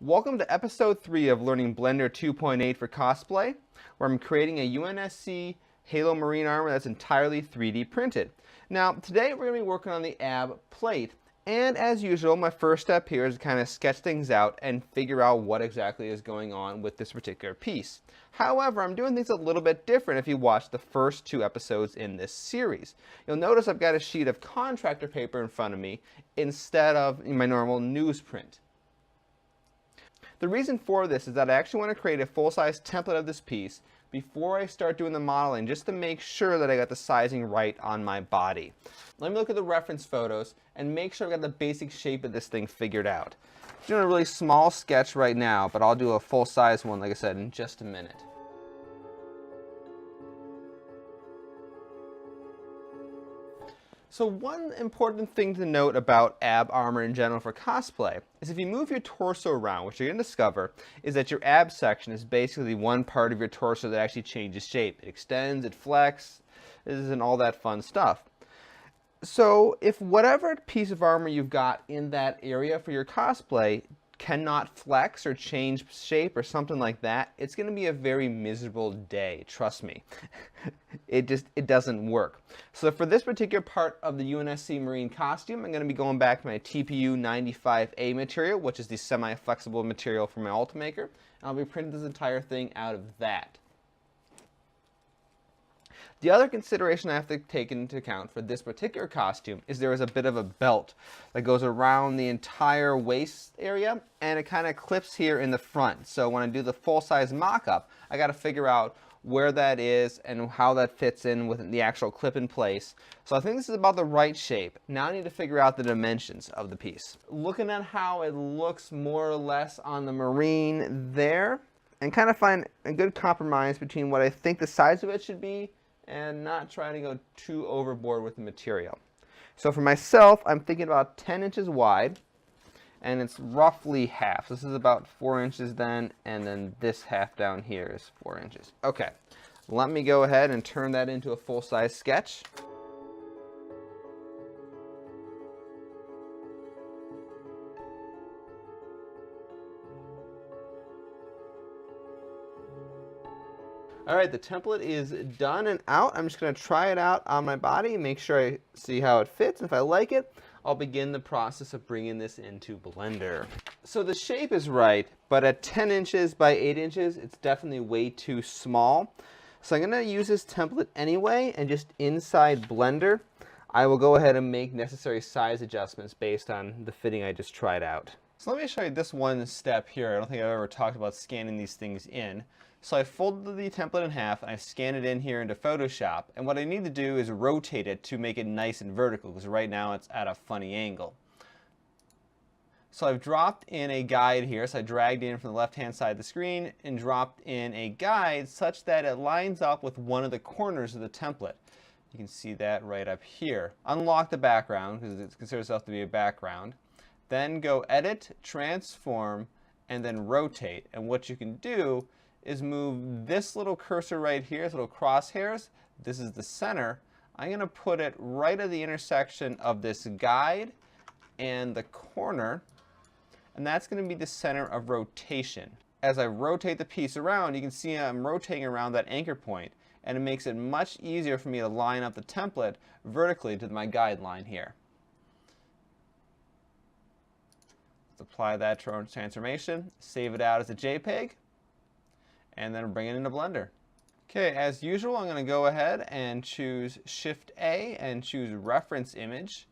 Welcome to episode 3 of learning Blender 2.8 for Cosplay, where I'm creating a UNSC Halo Marine armor that's entirely 3D printed. Now, today we're going to be working on the ab plate, and as usual, my first step here is to kind of sketch things out and figure out what exactly is going on with this particular piece. However, I'm doing things a little bit different if you watch the first 2 episodes in this series. You'll notice I've got a sheet of contractor paper in front of me instead of my normal newsprint. The reason for this is that I actually want to create a full-size template of this piece before I start doing the modeling, just to make sure that I got the sizing right on my body. Let me look at the reference photos and make sure I've got the basic shape of this thing figured out. I'm doing a really small sketch right now, but I'll do a full-size one, like I said, in just a minute. So one important thing to note about ab armor in general for cosplay is if you move your torso around, what you're going to discover is that your ab section is basically one part of your torso that actually changes shape. It extends, it flexes, and all that fun stuff. So if whatever piece of armor you've got in that area for your cosplay cannot flex or change shape or something like that, it's going to be a very miserable day, trust me. It doesn't work. So for this particular part of the UNSC Marine costume, I'm going to be going back to my TPU 95A material, which is the semi-flexible material from my Ultimaker, and I'll be printing this entire thing out of that. The other consideration I have to take into account for this particular costume is there is a bit of a belt that goes around the entire waist area, and it kind of clips here in the front. So when I do the full-size mock-up, I got to figure out where that is and how that fits in with the actual clip in place. So I think this is about the right shape. Now I need to figure out the dimensions of the piece. Looking at how it looks more or less on the Marine there, and kind of find a good compromise between what I think the size of it should be and not trying to go too overboard with the material. So for myself, I'm thinking about 10 inches wide, and it's roughly half. So this is about 4 inches then, and then this half down here is 4 inches. Okay, let me go ahead and turn that into a full-size sketch. Alright, the template is done and out. I'm just going to try it out on my body, make sure I see how it fits. If I like it, I'll begin the process of bringing this into Blender. So the shape is right, but at 10 inches by 8 inches, it's definitely way too small. So I'm going to use this template anyway, and just inside Blender, I will go ahead and make necessary size adjustments based on the fitting I just tried out. So let me show you this one step here. I don't think I've ever talked about scanning these things in. So I folded the template in half and I scanned it in here into Photoshop, and what I need to do is rotate it to make it nice and vertical, because right now it's at a funny angle. So I've dropped in a guide here, so I dragged in from the left hand side of the screen and dropped in a guide such that it lines up with one of the corners of the template. You can see that right up here. Unlock the background, because it considers itself to be a background. Then go Edit, Transform, and then Rotate. And what you can do is move this little cursor right here, this little crosshairs. This is the center. I'm going to put it right at the intersection of this guide and the corner, and that's going to be the center of rotation. As I rotate the piece around, you can see I'm rotating around that anchor point, and it makes it much easier for me to line up the template vertically to my guideline here. Let's apply that transformation, save it out as a JPEG, and then bring it into Blender. Okay, as usual, I'm going to go ahead and choose Shift A and choose Reference Image.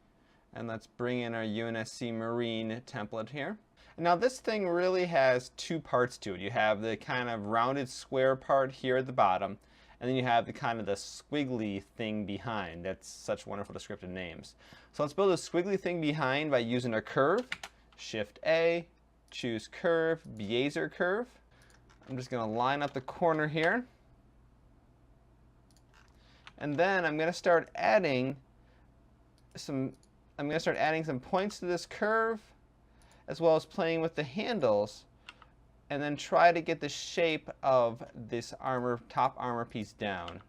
And let's bring in our UNSC Marine template here. And now this thing really has 2 parts to it. You have the kind of rounded square part here at the bottom, and then you have the kind of the squiggly thing behind. That's such wonderful descriptive names. So let's build a squiggly thing behind by using a curve. Shift A, choose Curve, Bezier Curve. I'm just going to line up the corner here. And then I'm going to start adding some points to this curve, as well as playing with the handles, and then try to get the shape of this top armor piece down.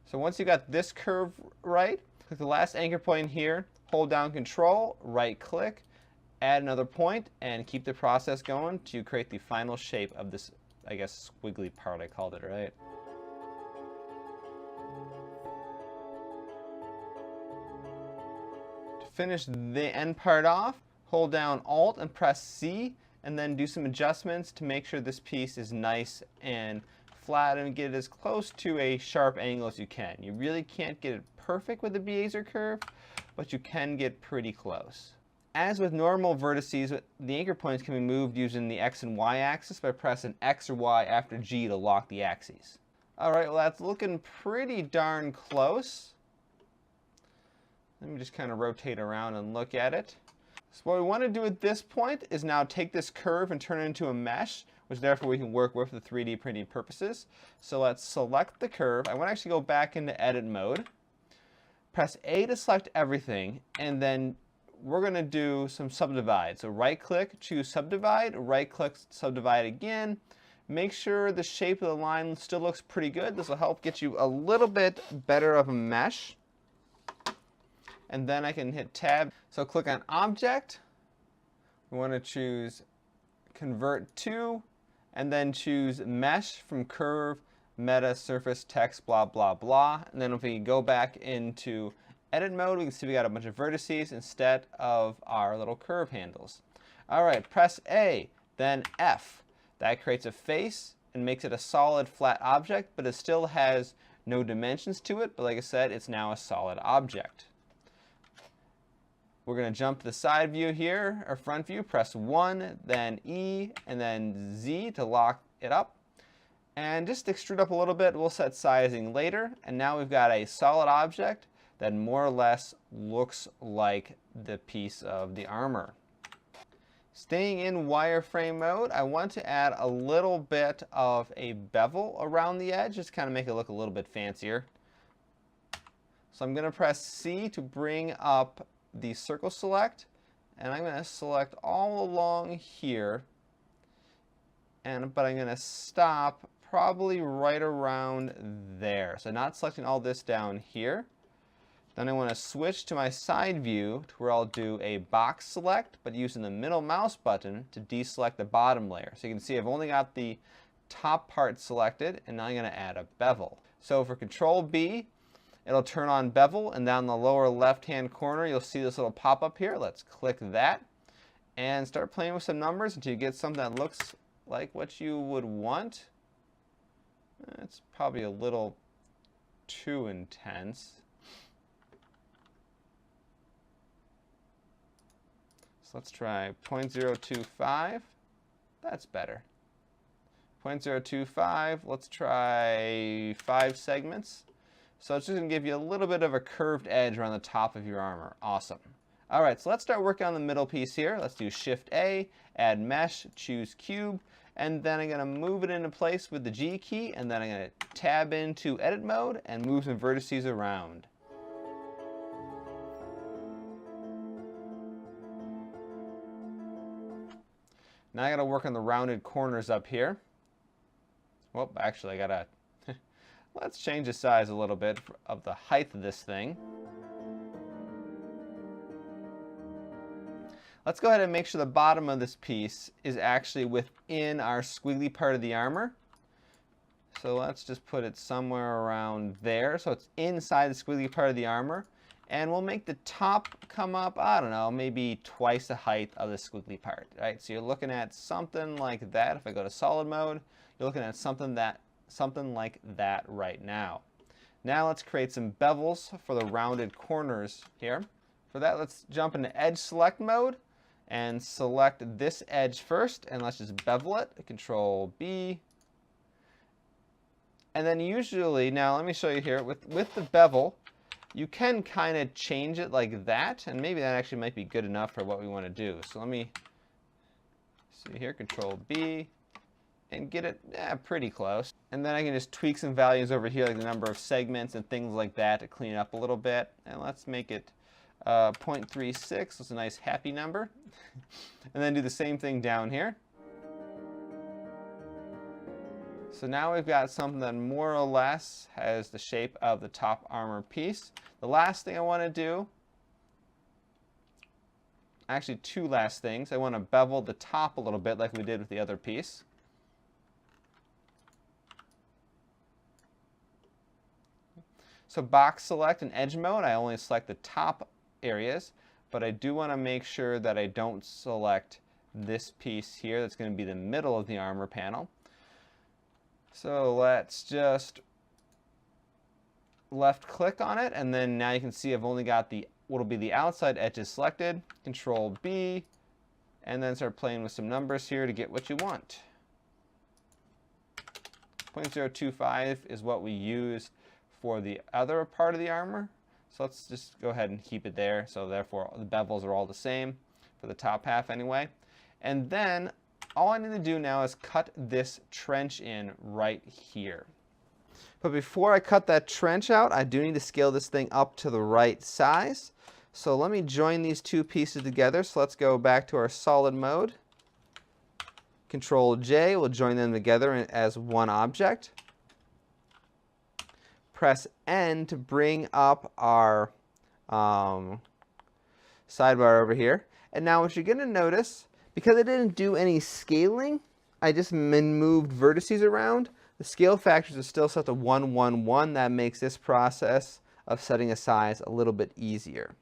So once you got this curve right, click the last anchor point here, hold down Control, right click, add another point, and keep the process going to create the final shape of this, I guess, squiggly part I called it, right? To finish the end part off, hold down Alt and press C, and then do some adjustments to make sure this piece is nice and flat and get it as close to a sharp angle as you can. You really can't get it perfect with the Bezier curve, but you can get pretty close. As with normal vertices, the anchor points can be moved using the X and Y axis by pressing X or Y after G to lock the axes. Alright, well that's looking pretty darn close. Let me just kind of rotate around and look at it. So what we want to do at this point is now take this curve and turn it into a mesh, which therefore we can work with for 3D printing purposes. So let's select the curve. I want to actually go back into edit mode. Press A to select everything, and then we're going to do some subdivide. So right click, choose subdivide, right click, subdivide again. Make sure the shape of the line still looks pretty good. This will help get you a little bit better of a mesh. And then I can hit tab. So click on object. We want to choose convert to, and then choose mesh from curve, meta, surface, text, blah, blah, blah. And then if we go back into edit mode, we can see we got a bunch of vertices instead of our little curve handles. All right, press A, then F. That creates a face and makes it a solid flat object, but it still has no dimensions to it. But like I said, it's now a solid object. We're going to jump to the side view here, or front view, press 1, then E, and then Z to lock it up. And just extrude up a little bit, we'll set sizing later. And now we've got a solid object that more or less looks like the piece of the armor. Staying in wireframe mode, I want to add a little bit of a bevel around the edge, just kind of make it look a little bit fancier. So I'm going to press C to bring up the circle select, and I'm going to select all along here, but I'm going to stop probably right around there. So not selecting all this down here. Then I want to switch to my side view to where I'll do a box select, but using the middle mouse button to deselect the bottom layer. So you can see I've only got the top part selected, and now I'm going to add a bevel. So for Control B, it'll turn on bevel, and down the lower left-hand corner, you'll see this little pop-up here. Let's click that and start playing with some numbers until you get something that looks like what you would want. It's probably a little too intense. So let's try 0.025. That's better. 0.025. Let's try 5 segments. So it's just going to give you a little bit of a curved edge around the top of your armor. Awesome. All right, so let's start working on the middle piece here. Let's do Shift A, add mesh, choose cube, and then I'm going to move it into place with the G key, and then I'm going to tab into edit mode and move some vertices around. Now I got to work on the rounded corners up here. Well, actually I got to let's change the size a little bit of the height of this thing. Let's go ahead and make sure the bottom of this piece is actually within our squiggly part of the armor. So let's just put it somewhere around there. So it's inside the squiggly part of the armor. And we'll make the top come up, I don't know, maybe twice the height of the squiggly part. Right? So you're looking at something like that. If I go to solid mode, you're looking at something like that right now. Now let's create some bevels for the rounded corners here. For that, let's jump into edge select mode and select this edge first, and let's just bevel it. Control B. And then usually, now let me show you here, with the bevel, you can kind of change it like that, and maybe that actually might be good enough for what we want to do. So let me see here, Control B, and get it pretty close. And then I can just tweak some values over here, like the number of segments and things like that, to clean it up a little bit. And let's make it 0.36. That's a nice happy number. And then do the same thing down here. So now we've got something that more or less has the shape of the top armor piece. The last thing I want to do, actually two last things. I want to bevel the top a little bit like we did with the other piece. So box select and edge mode, I only select the top areas, but I do want to make sure that I don't select this piece here that's going to be the middle of the armor panel. So let's just left click on it, and then now you can see I've only got the what will be the outside edges selected. Control B, and then start playing with some numbers here to get what you want. 0.025 is what we used for the other part of the armor. So let's just go ahead and keep it there. So therefore the bevels are all the same for the top half anyway. And then all I need to do now is cut this trench in right here. But before I cut that trench out, I do need to scale this thing up to the right size. So let me join these two pieces together. So let's go back to our solid mode. Control J will join them together as one object. Press N to bring up our sidebar over here. And now what you're going to notice, because I didn't do any scaling, I just moved vertices around. The scale factors are still set to 1, 1, 1. That makes this process of setting a size a little bit easier.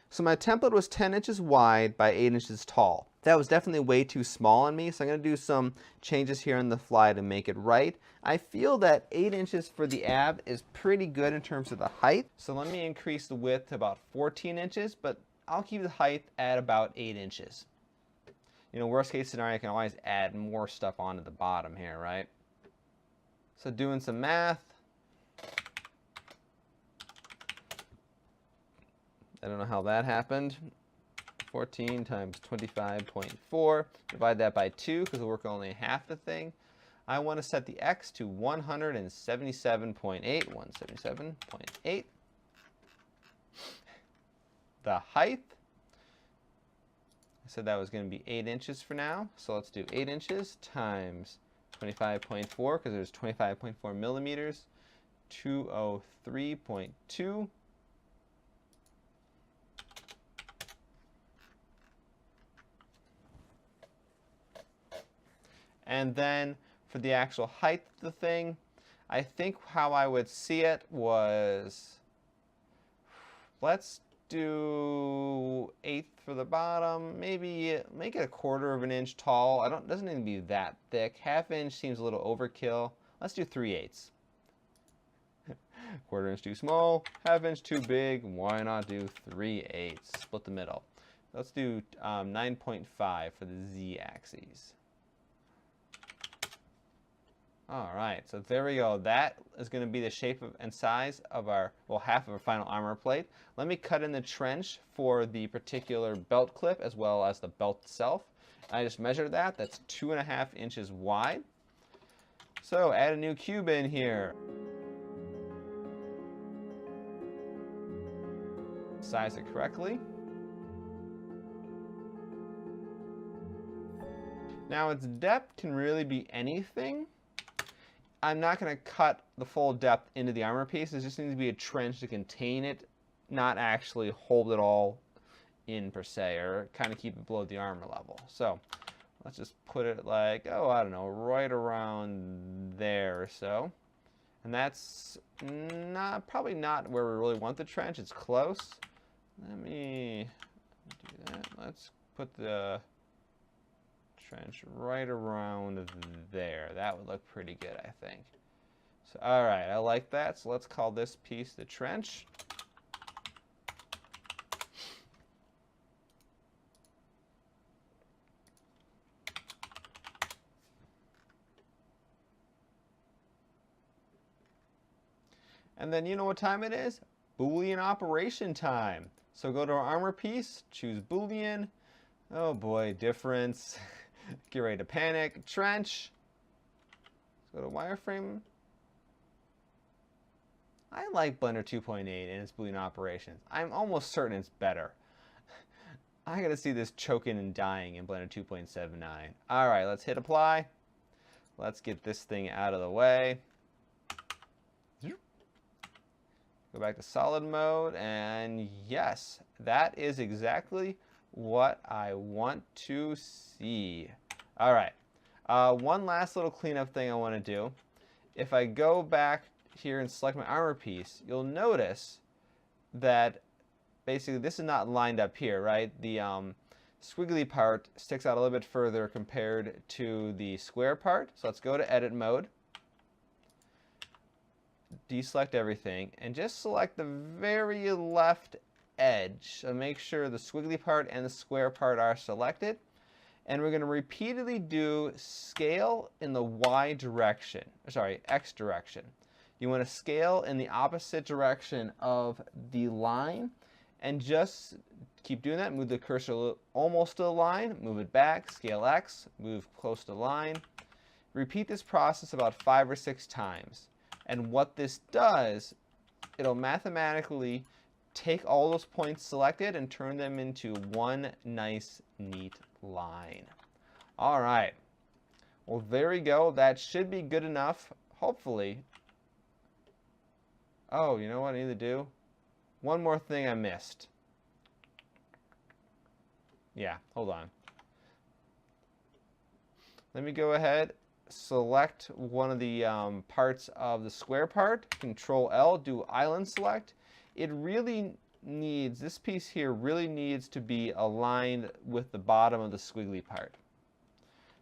So my template was 10 inches wide by 8 inches tall. That was definitely way too small on me, so I'm going to do some changes here on the fly to make it right. I feel that 8 inches for the ab is pretty good in terms of the height. So let me increase the width to about 14 inches, but I'll keep the height at about 8 inches. You know, worst case scenario, I can always add more stuff onto the bottom here, right? So doing some math. I don't know how that happened. 14 times 25.4. Divide that by 2 because we're working only half the thing. I want to set the x to 177.8. 177.8. The height, I said that was going to be 8 inches for now. So let's do 8 inches times 25.4 because there's 25.4 millimeters. 203.2. And then for the actual height of the thing, I think how I would see it was, let's do 1/8 for the bottom, maybe make it 1/4 of an inch tall. Doesn't need to be that thick. 1/2 inch seems a little overkill. Let's do 3/8. 1/4 inch too small, 1/2 inch too big. Why not do 3/8? Split the middle. Let's do 9.5 for the z-axis. All right, so there we go. That is going to be the shape and size of our, well, half of our final armor plate. Let me cut in the trench for the particular belt clip as well as the belt itself. I just measured that. That's 2.5 inches wide. So add a new cube in here. Size it correctly. Now its depth can really be anything. I'm not going to cut the full depth into the armor piece. It just needs to be a trench to contain it, not actually hold it all in per se, or kind of keep it below the armor level. So let's just put it like, oh, I don't know, right around there or so. And that's probably not where we really want the trench. It's close. Let me do that. Let's put the trench right around there. That would look pretty good, I think. So, all right, I like that. So let's call this piece the trench. And then you know what time it is? Boolean operation time. So go to our armor piece, choose Boolean. Oh boy, difference. Get ready to panic. Trench. Let's go to wireframe. I like Blender 2.8 and its Boolean operations. I'm almost certain it's better. I gotta see this choking and dying in Blender 2.79. Alright, let's hit apply. Let's get this thing out of the way. Go back to solid mode, and yes, that is exactly what I want to see. All right, one last little cleanup thing I want to do. If I go back here and select my armor piece, you'll notice that basically this is not lined up here, right? The squiggly part sticks out a little bit further compared to the square part. So let's go to edit mode, deselect everything, and just select the very left edge. So make sure the squiggly part and the square part are selected. And we're going to repeatedly do scale in the Y direction, sorry, X direction. You want to scale in the opposite direction of the line, and just keep doing that. Move the cursor almost to the line, move it back, scale X, move close to the line. Repeat this process about 5 or 6 times. And what this does, it'll mathematically take all those points selected and turn them into one nice, neat line. All right. Well, there we go. That should be good enough, hopefully. Oh, you know what I need to do? One more thing I missed. Yeah, hold on. Let me go ahead, select one of the parts of the square part, Control L, do island select. It really needs, this piece here really needs to be aligned with the bottom of the squiggly part.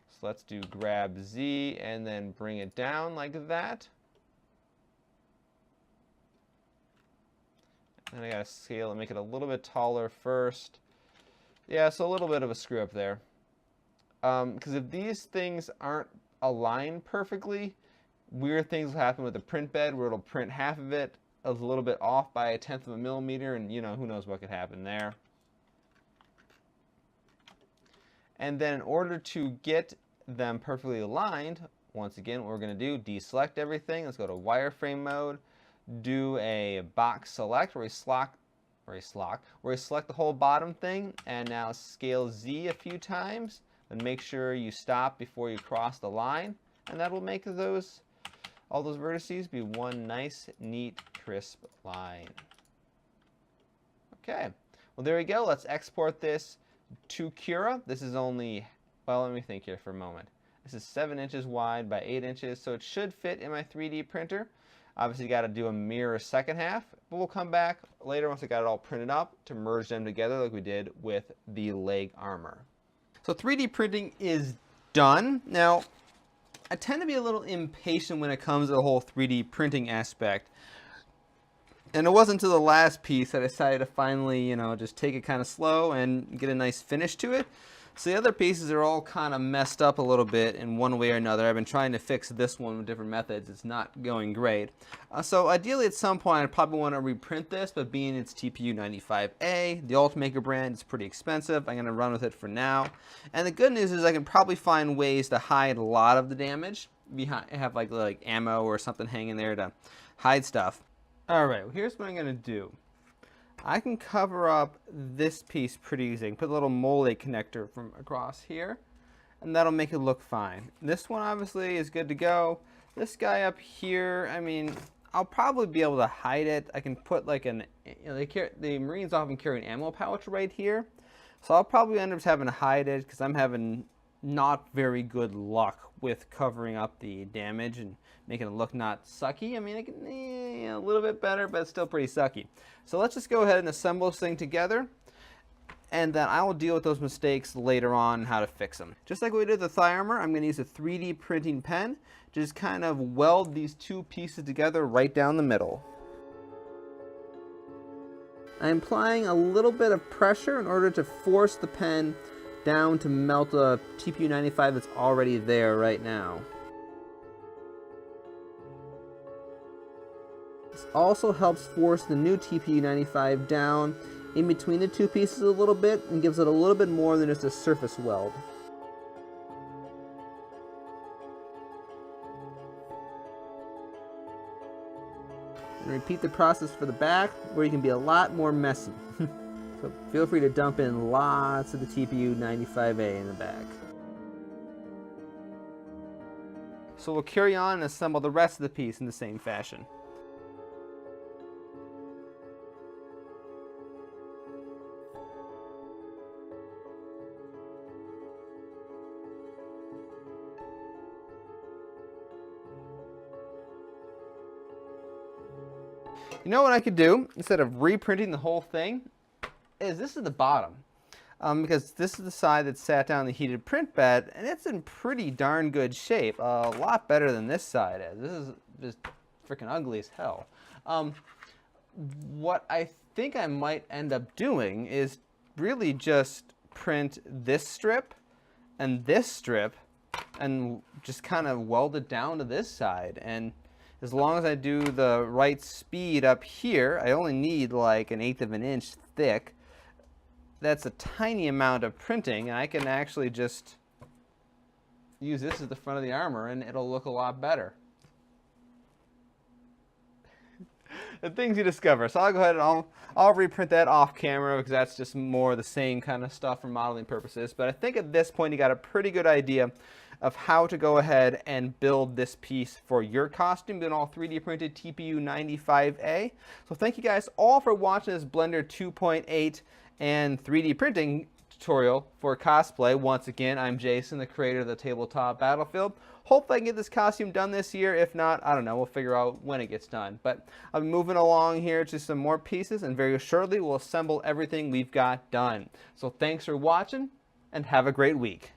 So let's do grab Z and then bring it down like that. And I gotta scale and make it a little bit taller first. Yeah, so a little bit of a screw up there. Because if these things aren't aligned perfectly, weird things will happen with the print bed where it'll print half of it a little bit off by 1/10 of a millimeter, and you know, who knows what could happen there. And then in order to get them perfectly aligned, once again, what we're going to do, deselect everything. Let's go to wireframe mode, do a box select where we select the whole bottom thing, and now scale Z a few times, and make sure you stop before you cross the line, and that will make all those vertices be one nice, neat, crisp line. Okay, well there we go. Let's export this to Cura. This is only, well, let me think here for a moment. This is 7 inches wide by 8 inches, so it should fit in my 3D printer. Obviously, you got to do a mirror second half, but we'll come back later once I got it all printed up to merge them together like we did with the leg armor. So 3D printing is done. Now, I tend to be a little impatient when it comes to the whole 3D printing aspect. And it wasn't until the last piece that I decided to finally, just take it kind of slow and get a nice finish to it. So the other pieces are all kind of messed up a little bit in one way or another. I've been trying to fix this one with different methods. It's not going great. So ideally at some point I'd probably want to reprint this, but being it's TPU 95A, the Ultimaker brand, it's pretty expensive. I'm going to run with it for now. And the good news is I can probably find ways to hide a lot of the damage. Have like ammo or something hanging there to hide stuff. Alright, well, here's what I'm going to do. I can cover up this piece pretty easy. I can put a little mole connector from across here, and that'll make it look fine. This one obviously is good to go. This guy up here, I mean, I'll probably be able to hide it. I can put like the Marines often carry an ammo pouch right here, so I'll probably end up having to hide it because I'm having not very good luck with covering up the damage and making it look not sucky. I mean, it can, a little bit better, but it's still pretty sucky. So let's just go ahead and assemble this thing together, and then I will deal with those mistakes later on how to fix them. Just like we did the thigh armor, I'm going to use a 3D printing pen to just kind of weld these two pieces together right down the middle. I'm applying a little bit of pressure in order to force the pen down to melt a TPU 95 that's already there right now. This also helps force the new TPU 95 down in between the two pieces a little bit and gives it a little bit more than just a surface weld. And repeat the process for the back, where you can be a lot more messy. So feel free to dump in lots of the TPU 95A in the back. So we'll carry on and assemble the rest of the piece in the same fashion. You know what I could do, instead of reprinting the whole thing, is this is the bottom. Because this is the side that sat down the heated print bed, and it's in pretty darn good shape. A lot better than this side is. This is just freaking ugly as hell. What I think I might end up doing is really just print this strip and just kind of weld it down to this side. And as long as I do the right speed up here, I only need like 1/8 of an inch thick. That's a tiny amount of printing, and I can actually just use this as the front of the Armour, and it'll look a lot better. The things you discover. So I'll go ahead and I'll reprint that off camera, because that's just more the same kind of stuff for modeling purposes. But I think at this point you got a pretty good idea of how to go ahead and build this piece for your costume, doing all 3D printed TPU 95A. So thank you guys all for watching this Blender 2.8 and 3D printing tutorial for cosplay. Once again, I'm Jason, the creator of the Tabletop Battlefield. Hopefully I can get this costume done this year. If not, I don't know, we'll figure out when it gets done. But I'll be moving along here to some more pieces, and very shortly we'll assemble everything we've got done. So thanks for watching, and have a great week.